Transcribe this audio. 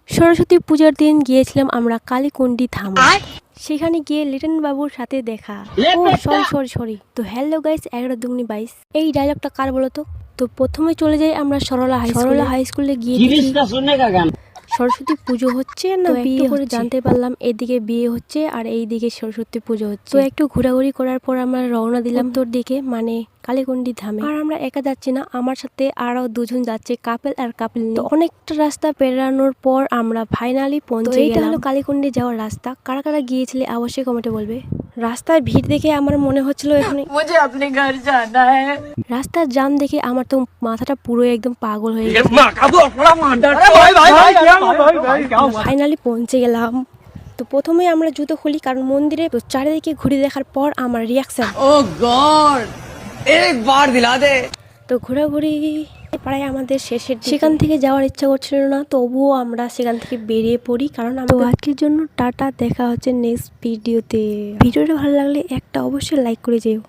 সরস্বতী পূজার দিন গিয়েছিলাম আমরা কালীকুন্ডি ধামে। সেখানে গিয়ে লিটন বাবুর সাথে দেখা। ও সরি। তো হ্যালো গাইস, 11 2 22। এই ডায়লগটা কার বলো তো? তো প্রথমে চলে যাই আমরা সরলা হাই স্কুলে গিয়ে দেখি সরস্বতী পুজো হচ্ছে না বিয়ে করে জানতে পারলাম এদিকে বিয়ে হচ্ছে আর এইদিকে সরস্বতী পুজো হচ্ছে। তো একটু ঘোরাঘুরি করার পর আমরা রওনা দিলাম তোর দিকে, মানে কালীকুন্ডি ধামে। আর আমরা একা যাচ্ছি না, আমার সাথে আরো দুজন যাচ্ছে, কাপল আর কাপল নিয়ে। অনেকটা রাস্তা পেরানোর পর আমরা ফাইনালি পৌঁছে গেলাম। এটা হলো কালীকুন্ডি যাওয়ার রাস্তা। কারা কারা গিয়েছিলে অবশ্যই কমেন্টে বলবে। রাস্তার ভিড় দেখে আমার মনে হচ্ছিল এখানে মুঝে আপনি ঘর জানা হ্যায়। রাস্তার জ্যাম দেখে আমার তো মাথাটা পুরো একদম পাগল হয়ে গেছে। ফাইনালি পৌঁছে গেলাম। তো প্রথমে আমরা জুতো খুলি, কারণ মন্দিরে তো চারিদিকে ঘুরে দেখার পর আমার রিয়াকশন, ও গড একবার দিলা দে। তো ঘোরাঘুরি প্রায় আমাদের শেষের, সেখান থেকে যাওয়ার ইচ্ছা করছিল না, তবুও আমরা সেখান থেকে বেরিয়ে পড়ি। কারণ তো আজকের জন্য টাটা, দেখা হচ্ছে নেক্সট ভিডিওতে। ভিডিওটা ভালো লাগলে একটা অবশ্যই লাইক করে যেও।